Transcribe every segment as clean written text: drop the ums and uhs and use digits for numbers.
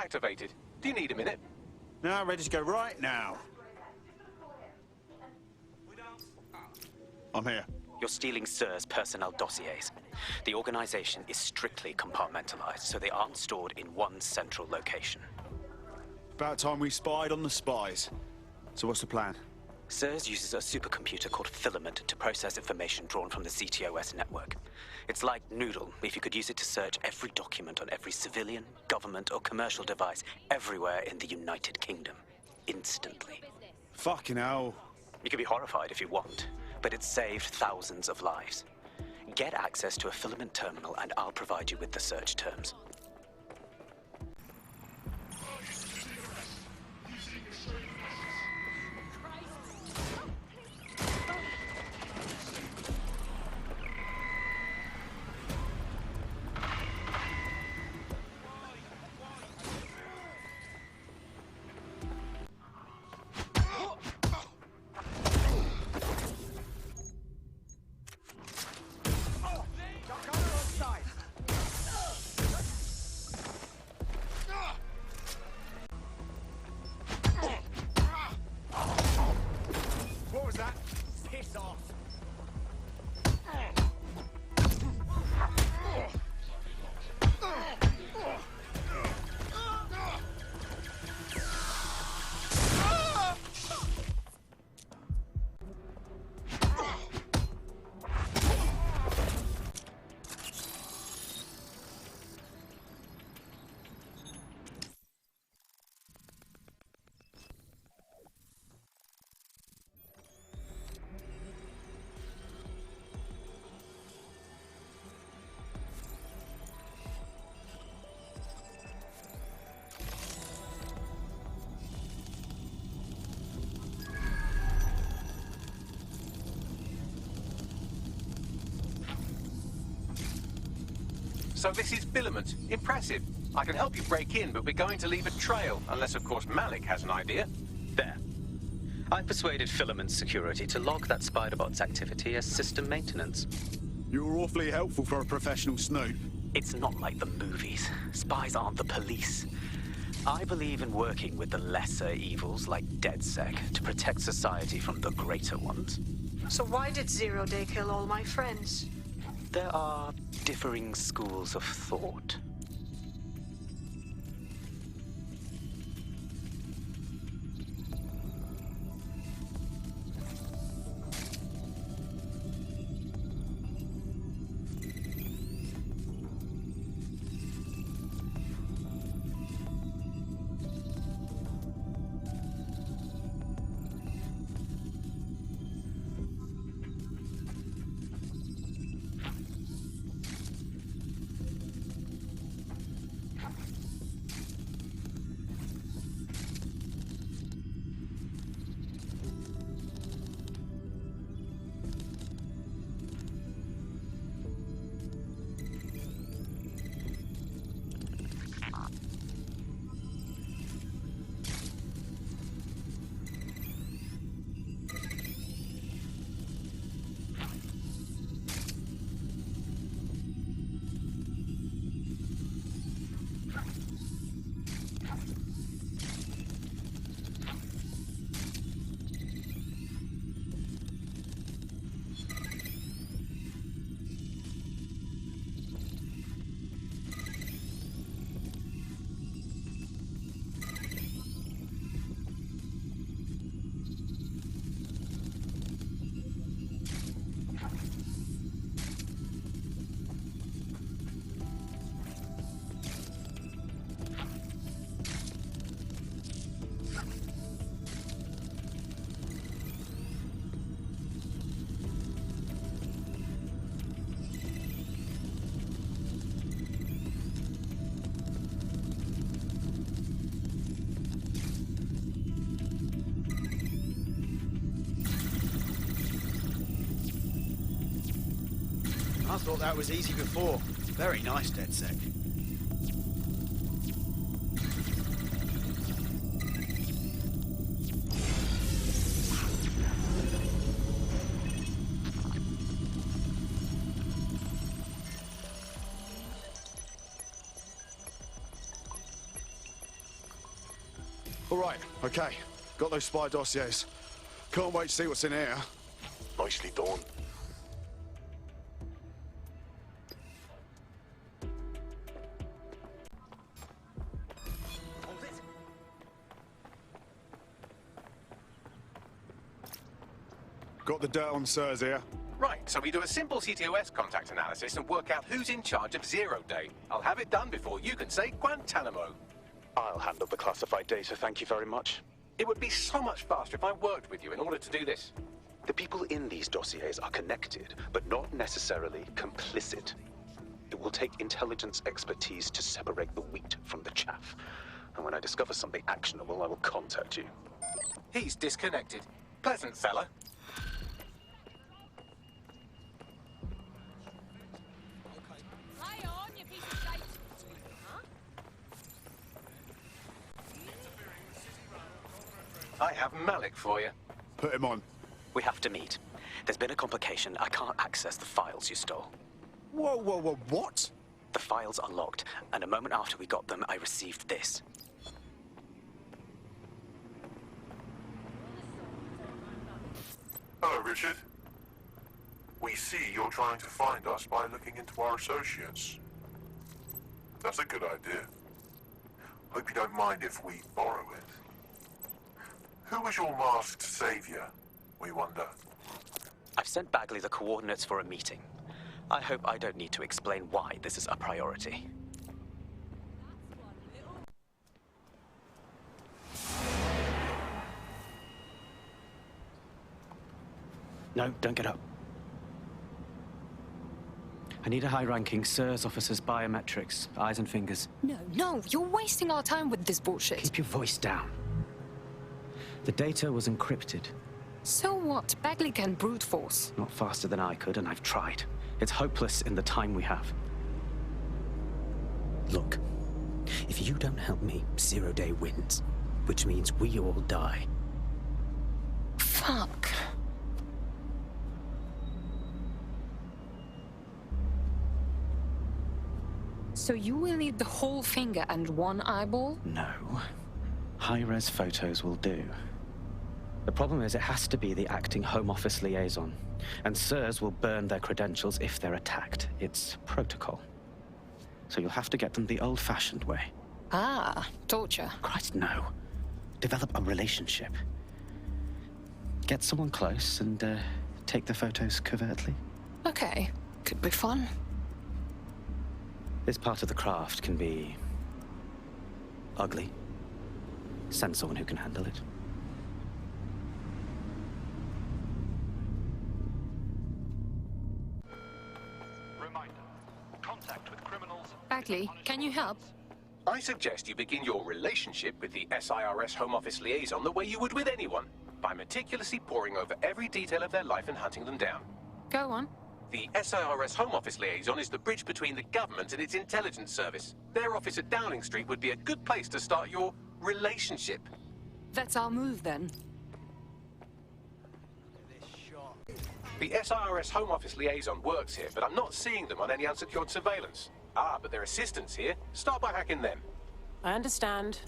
activated. Do you need a minute? Now, ready to go right now. I'm here. You're stealing SIR's personnel dossiers. The organization is strictly compartmentalized, so they aren't stored in one central location. About time we spied on the spies. So what's the plan? SIRS uses a supercomputer called Filament to process information drawn from the ZTOS network. It's like Noodle, if you could use it to search every document on every civilian, government, or commercial device everywhere in the United Kingdom. Instantly. Fucking hell. You can be horrified if you want, but it's saved thousands of lives. Get access to a Filament terminal and I'll provide you with the search terms. So this is Filament. Impressive. I can help you break in, but we're going to leave a trail, unless of course Malik has an idea. There. I persuaded Filament Security to log that Spiderbot's activity as system maintenance. You're awfully helpful for a professional snoop. It's not like the movies. Spies aren't the police. I believe in working with the lesser evils like DedSec to protect society from the greater ones. So why did Zero Day kill all my friends? There are differing schools of thought. I thought that was easy before. Very nice, DedSec. All right, okay. Got those spy dossiers. Can't wait to see what's in here. Nicely done. Got the dirt on Sirs here. Right, so we do a simple CTOS contact analysis and work out who's in charge of Zero Day. I'll have it done before you can say Guantanamo. I'll handle the classified data, thank you very much. It would be so much faster if I worked with you in order to do this. The people in these dossiers are connected, but not necessarily complicit. It will take intelligence expertise to separate the wheat from the chaff. And when I discover something actionable, I will contact you. He's disconnected. Pleasant fella. Lie on, you piece of shite. Huh? I have Malik for you. Put him on. We have to meet. There's been a complication. I can't access the files you stole. Whoa, whoa, whoa, what? The files are locked, and a moment after we got them, I received this. Hello, Richard. We see you're trying to find us by looking into our associates. That's a good idea. Hope you don't mind if we borrow it. Who was your masked savior, we wonder? I've sent Bagley the coordinates for a meeting. I hope I don't need to explain why this is a priority. No, don't get up. I need a high-ranking SIRS officer's biometrics, eyes and fingers. No, you're wasting our time with this bullshit. Keep your voice down. The data was encrypted. So what? Bagley can brute force. Not faster than I could, and I've tried. It's hopeless in the time we have. Look, if you don't help me, Zero Day wins. Which means we all die. Fuck. So you will need the whole finger and one eyeball? No. High-res photos will do. The problem is it has to be the acting Home Office liaison. And SIRS will burn their credentials if they're attacked. It's protocol. So you'll have to get them the old-fashioned way. Ah, torture. Christ, no. Develop a relationship. Get someone close and take the photos covertly. Okay, could be fun. This part of the craft can be ugly. Send someone who can handle it. Reminder. Contact with criminals. Bagley, can you help? I suggest you begin your relationship with the SIRS Home Office liaison the way you would with anyone, by meticulously poring over every detail of their life and hunting them down. Go on. The SIRS Home Office liaison is the bridge between the government and its intelligence service. Their office at Downing Street would be a good place to start your relationship. That's our move then. The SIRS Home Office liaison works here, but I'm not seeing them on any unsecured surveillance. Ah, but their assistants here. Start by hacking them. I understand.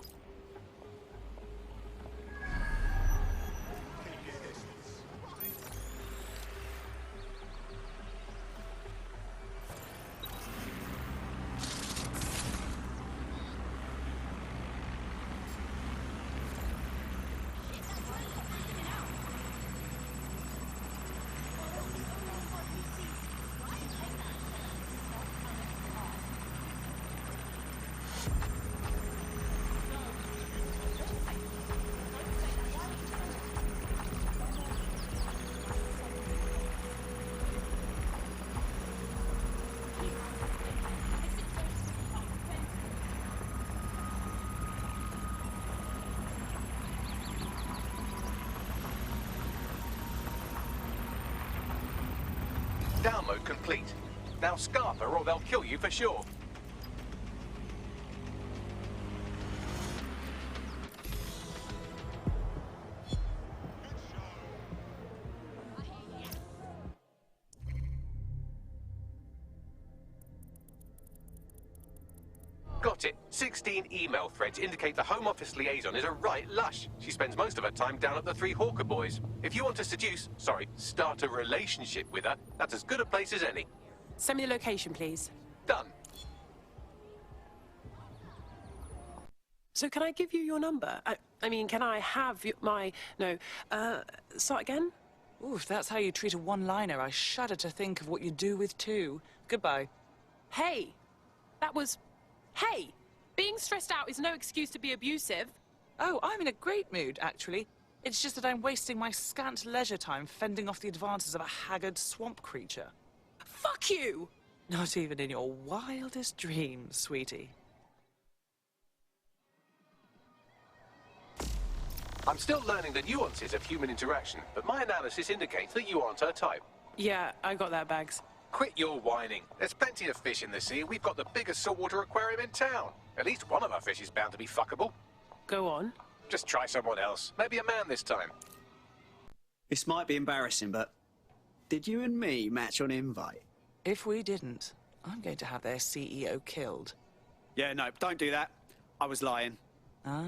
Download complete. Now Scarper or they'll kill you for sure. Got Got it. 16 email threads indicate the Home Office liaison is a right lush. She spends most of her time down at the Three Hawker Boys. If you want to start a relationship with her, that's as good a place as any. Send me the location, please. Done. So can I give you your number? I mean, can I have start again? Ooh, if that's how you treat a one-liner, I shudder to think of what you do with two. Goodbye. Hey, hey, being stressed out is no excuse to be abusive. Oh, I'm in a great mood, actually. It's just that I'm wasting my scant leisure time fending off the advances of a haggard swamp creature. Fuck you! Not even in your wildest dreams, sweetie. I'm still learning the nuances of human interaction, but my analysis indicates that you aren't her type. Yeah, I got that, Bags. Quit your whining. There's plenty of fish in the sea. We've got the biggest saltwater aquarium in town. At least one of our fish is bound to be fuckable. Go on. Just try someone else. Maybe a man this time. This might be embarrassing, but did you and me match on invite? If we didn't, I'm going to have their CEO killed. Yeah, no, don't do that. I was lying. Ah,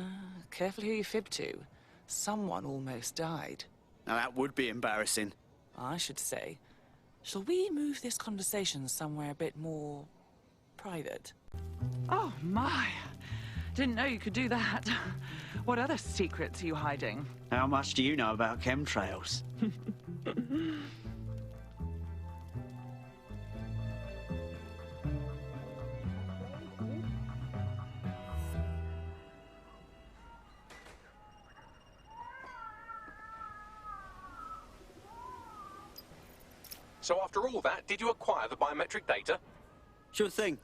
careful who you fib to. Someone almost died. Now that would be embarrassing. I should say. Shall we move this conversation somewhere a bit more private? Oh, my. Didn't know you could do that. What other secrets are you hiding? How much do you know about chemtrails? So after all that, did you acquire the biometric data? Sure thing.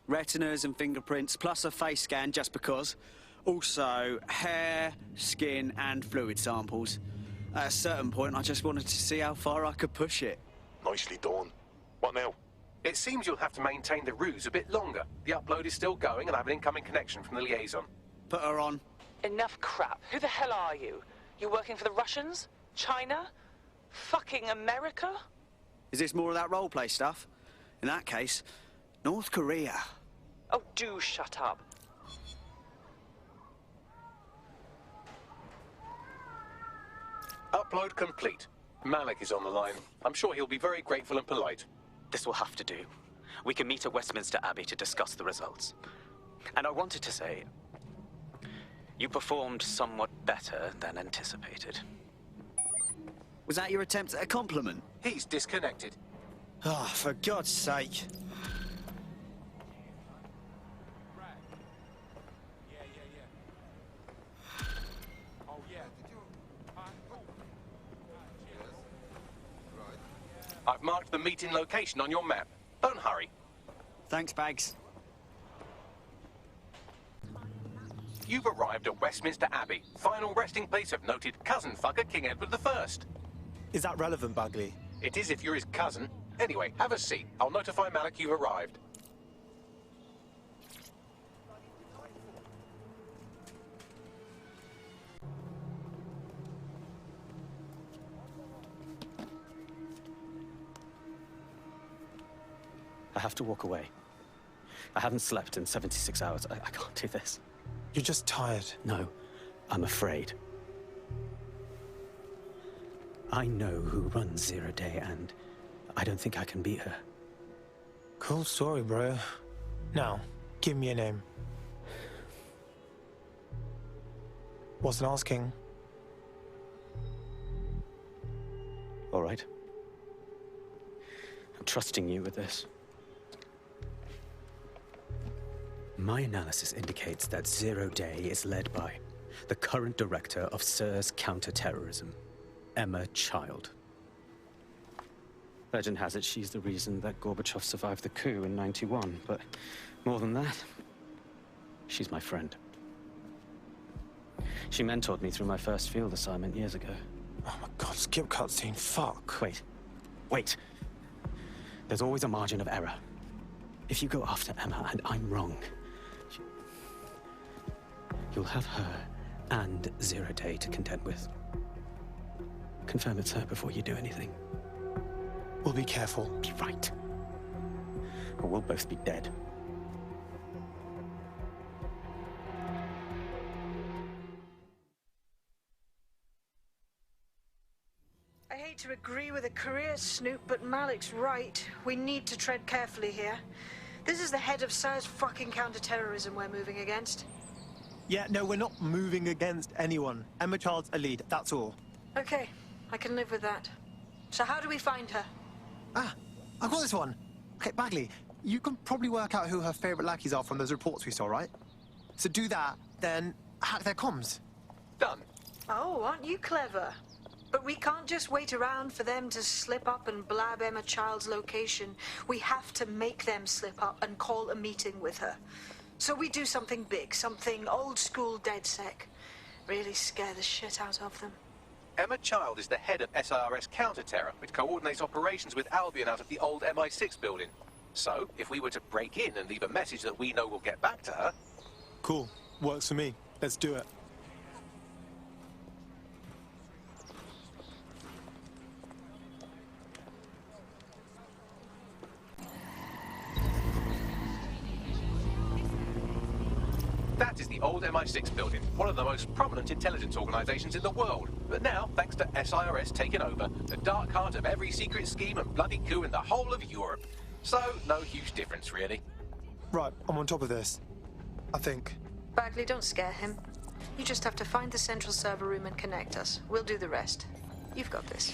Retinas and fingerprints, plus a face scan just because. Also, hair, skin, and fluid samples. At a certain point, I just wanted to see how far I could push it. Nicely done. What now? It seems you'll have to maintain the ruse a bit longer. The upload is still going, and I have an incoming connection from the liaison. Put her on. Enough crap. Who the hell are you? You working for the Russians? China? Fucking America? Is this more of that roleplay stuff? In that case, North Korea. Oh, do shut up. Upload complete. Malik is on the line. I'm sure he'll be very grateful and polite. This will have to do. We can meet at Westminster Abbey to discuss the results. And I wanted to say, you performed somewhat better than anticipated. Was that your attempt at a compliment? He's disconnected. Oh, for God's sake. I've marked the meeting location on your map. Don't hurry. Thanks, Bags. You've arrived at Westminster Abbey, final resting place of noted cousin fucker King Edward I. Is that relevant, Bagley? It is if you're his cousin. Anyway, have a seat. I'll notify Malik you've arrived. I have to walk away. I haven't slept in 76 hours. I can't do this. You're just tired. No, I'm afraid. I know who runs Zero Day, and I don't think I can beat her. Cool story, bro. Now, give me a name. Wasn't asking. All right. I'm trusting you with this. My analysis indicates that Zero Day is led by the current director of SIRS counterterrorism, Emma Child. Legend has it she's the reason that Gorbachev survived the coup in '91, but more than that, she's my friend. She mentored me through my first field assignment years ago. Oh my God, skip cutscene, fuck. Wait. There's always a margin of error. If you go after Emma and I'm wrong, you'll have her and Zero Day to contend with. Confirm it's her before you do anything. We'll be careful. Be right. Or we'll both be dead. hate to agree with a career snoop, but Malik's right. We need to tread carefully here. This is the head of SIR's fucking counterterrorism we're moving against. Yeah, no, we're not moving against anyone. Emma Child's a lead, that's all. Okay, I can live with that. So how do we find her? Ah, I've got this one. Okay, Bagley, you can probably work out who her favourite lackeys are from those reports we saw, right? So do that, then hack their comms. Done. Oh, aren't you clever? But we can't just wait around for them to slip up and blab Emma Child's location. We have to make them slip up and call a meeting with her. So we do something big, something old school DedSec. Really scare the shit out of them. Emma Child is the head of SIRS Counterterror, which coordinates operations with Albion out of the old MI6 building. So, if we were to break in and leave a message that we know will get back to her... Cool. Works for me. Let's do it. That is the old MI6 building, one of the most prominent intelligence organizations in the world. But now, thanks to SIRS taking over, the dark heart of every secret scheme and bloody coup in the whole of Europe. So, no huge difference, really. Right, I'm on top of this. I think. Bagley, don't scare him. You just have to find the central server room and connect us. We'll do the rest. You've got this.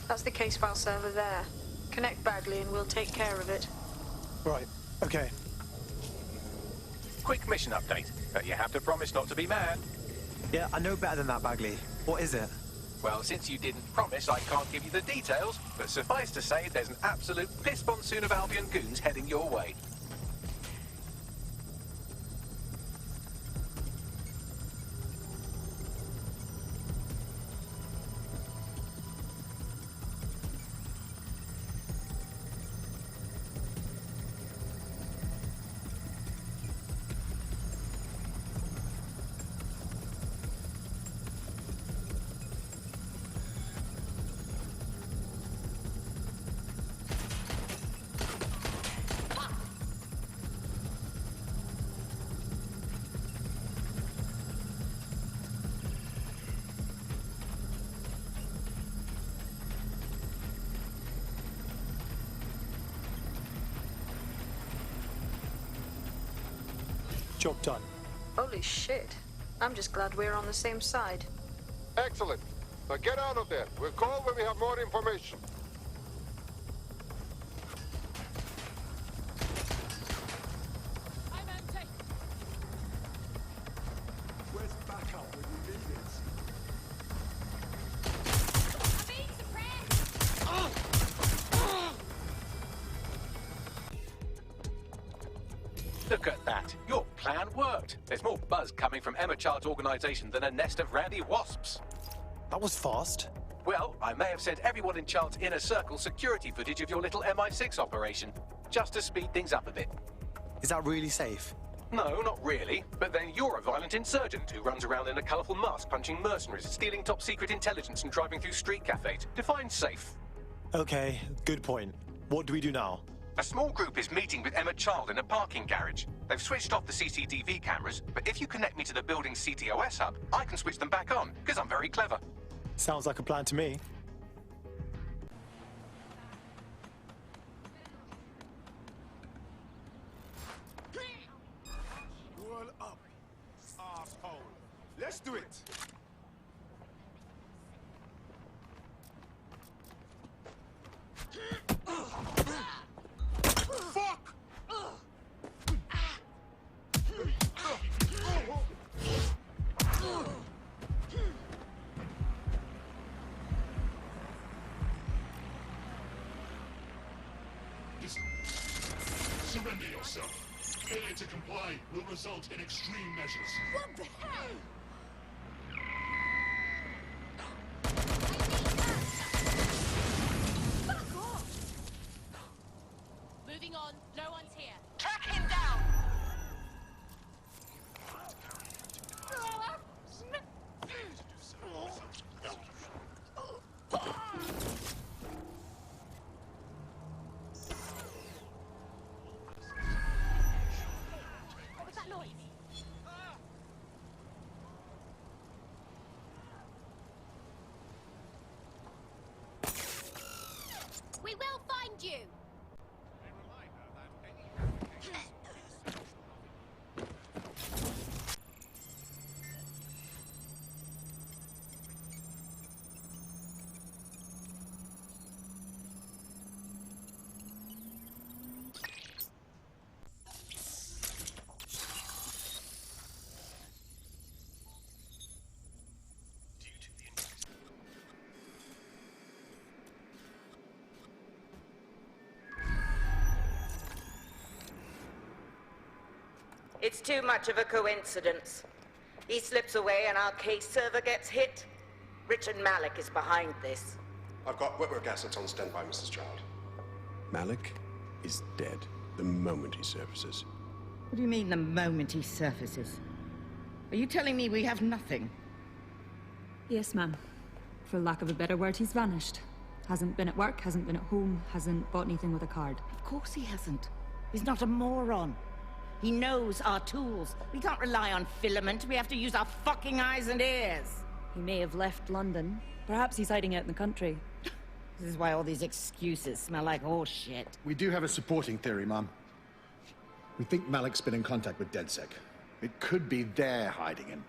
That's the case file server there. Connect Bagley and we'll take care of it. Right, okay. Quick mission update, but you have to promise not to be mad. Yeah, I know better than that, Bagley. What is it? Well, since you didn't promise, I can't give you the details, but suffice to say, there's an absolute piss monsoon of Albion goons heading your way. Job done. Holy shit. I'm just glad we're on the same side. Excellent. Now get out of there. We'll call when we have more information. I'm empty. Where's backup when we need it? I'm being suppressed. Look at that. Your plan worked. There's more buzz coming from Emma Child's organization than a nest of rowdy wasps. That was fast. Well, I may have sent everyone in Child's inner circle security footage of your little MI6 operation, just to speed things up a bit. Is that really safe? No, not really. But then you're a violent insurgent who runs around in a colourful mask, punching mercenaries, stealing top-secret intelligence and driving through street cafes. Define safe. Okay, good point. What do we do now? A small group is meeting with Emma Child in a parking garage. They've switched off the CCTV cameras, but if you connect me to the building's CTOS hub, I can switch them back on, because I'm very clever. Sounds like a plan to me. Wall up, asshole. Let's do it. Fuck! Surrender yourself. Failure to comply will result in extreme measures. What the hell? Fuck off! Moving on. No one's here. Track him down! What was that noise? We will find you! It's too much of a coincidence. He slips away and our case server gets hit. Richard Malik is behind this. I've got wetwork assets on standby, Mrs. Child. Malik is dead the moment he surfaces. What do you mean, the moment he surfaces? Are you telling me we have nothing? Yes, ma'am. For lack of a better word, he's vanished. Hasn't been at work, hasn't been at home, hasn't bought anything with a card. Of course he hasn't. He's not a moron. He knows our tools. We can't rely on filament. We have to use our fucking eyes and ears. He may have left London. Perhaps he's hiding out in the country. This is why all these excuses smell like horse shit. We do have a supporting theory, Mum. We think Malik's been in contact with DedSec. It could be they're hiding him.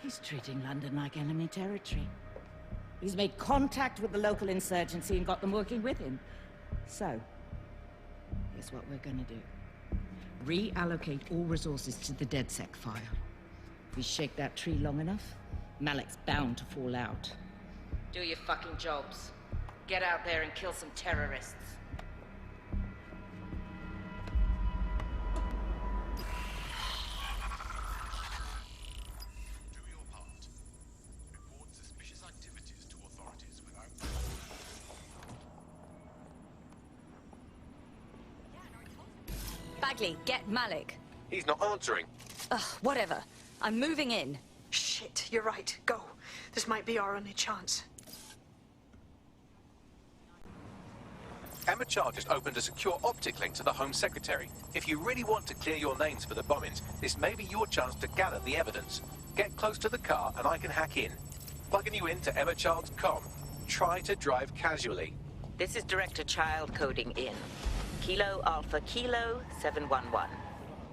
He's treating London like enemy territory. He's made contact with the local insurgency and got them working with him. So, here's what we're gonna do. Reallocate all resources to the DedSec file. If we shake that tree long enough, Malik's bound to fall out. Do your fucking jobs. Get out there and kill some terrorists. Bagley, get Malik. He's not answering. Ugh, whatever. I'm moving in. Shit, you're right. Go. This might be our only chance. Emma Child just opened a secure optic link to the Home Secretary. If you really want to clear your names for the bombings, this may be your chance to gather the evidence. Get close to the car and I can hack in. Plugging you into Emma Child's comm. Try to drive casually. This is Director Child coding in. Kilo Alpha Kilo 711.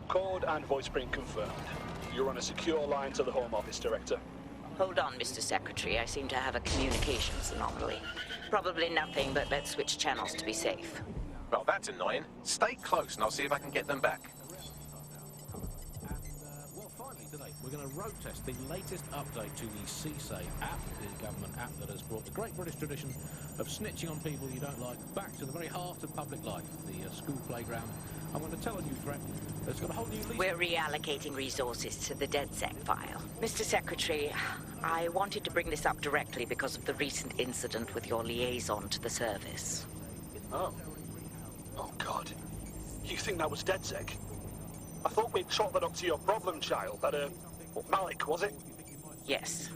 Code and voice print confirmed. You're on a secure line to the Home Office, Director. Hold on, Mr. Secretary. I seem to have a communications anomaly. Probably nothing, but let's switch channels to be safe. Well, that's annoying. Stay close and I'll see if I can get them back. Well, finally today, we're going to road test the latest update to the CSAVE app, the government app that has brought the great British tradition of snitching on people you don't like back to the very heart of public life, the school playground. I'm going to tell a new threat that's got a whole new lease. We're reallocating resources to the DedSec file. Mr. Secretary, I wanted to bring this up directly because of the recent incident with your liaison to the service. Oh. Oh, God. You think that was DedSec? I thought we'd chalk that up to your problem child, that, Malik, was it? Yes.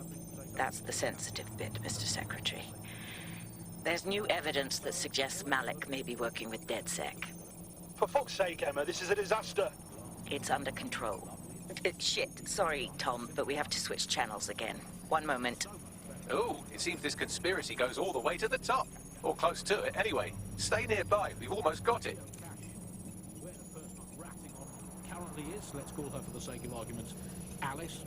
That's the sensitive bit, Mr. Secretary. There's new evidence that suggests Malik may be working with DedSec. For fuck's sake, Emma, this is a disaster. It's under control. Shit. Sorry, Tom, but we have to switch channels again. One moment. Ooh, it seems this conspiracy goes all the way to the top. Or close to it, anyway. Stay nearby. We've almost got it. Currently is, let's call her for the sake of argument, Alice.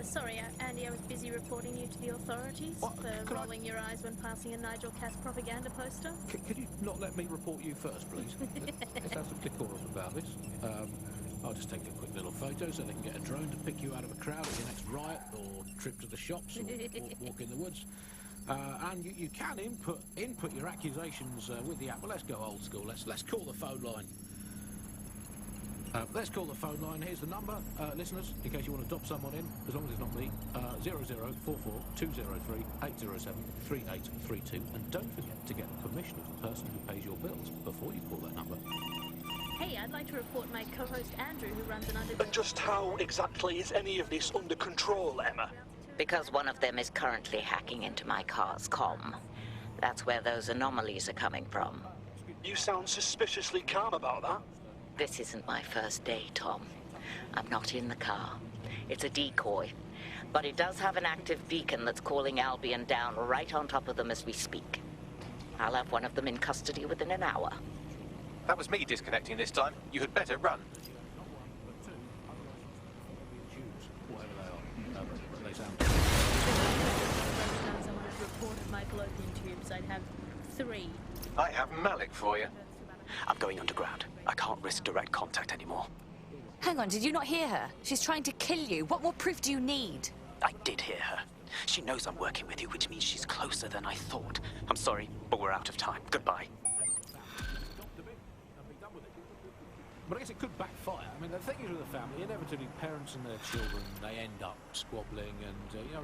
Sorry, Andy, I was busy reporting you to the authorities for rolling your eyes when passing a Nigel Cass propaganda poster. Could you not let me report you first, please? Let's have some decorum about this. I'll just take a quick little photo so they can get a drone to pick you out of a crowd at your next riot or trip to the shops or walk in the woods. And you can input your accusations with the app. Well, let's go old school. Let's call the phone line. Let's call the phone line. Here's the number, listeners, in case you want to adopt someone in, as long as it's not me. 0044 203 807 3832. And don't forget to get the permission of the person who pays your bills before you call that number. Hey, I'd like to report my co-host Andrew, who runs an underground... And just how exactly is any of this under control, Emma? Because one of them is currently hacking into my car's comm. That's where those anomalies are coming from. You sound suspiciously calm about that. This isn't my first day, Tom. I'm not in the car. It's a decoy. But it does have an active beacon that's calling Albion down right on top of them as we speak. I'll have one of them in custody within an hour. That was me disconnecting this time. You had better run. Someone had reported my fallopian tubes. I'd have 3. I have Malik for you. I'm going underground. I can't risk direct contact anymore. Hang on, did you not hear her? She's trying to kill you. What more proof do you need? I did hear her. She knows I'm working with you, which means she's closer than I thought. I'm sorry, but we're out of time. Goodbye. But I guess it could backfire. I mean, the thing is with a family, inevitably parents and their children, they end up squabbling, and, you know,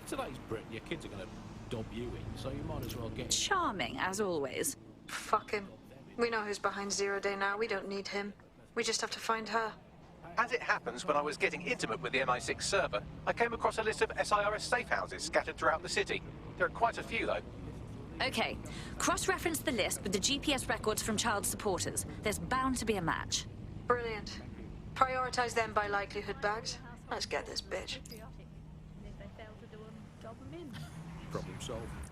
today's Britain, your kids are going to dob you in, so you might as well get... Charming, as always. Fuck him. We know who's behind Zero Day now. We don't need him. We just have to find her. As it happens, when I was getting intimate with the MI6 server, I came across a list of SIRS safe houses scattered throughout the city. There are quite a few, though. Okay, cross-reference the list with the GPS records from child supporters. There's bound to be a match. Brilliant. Prioritize them by likelihood, Bags. Let's get this bitch. Problem solved.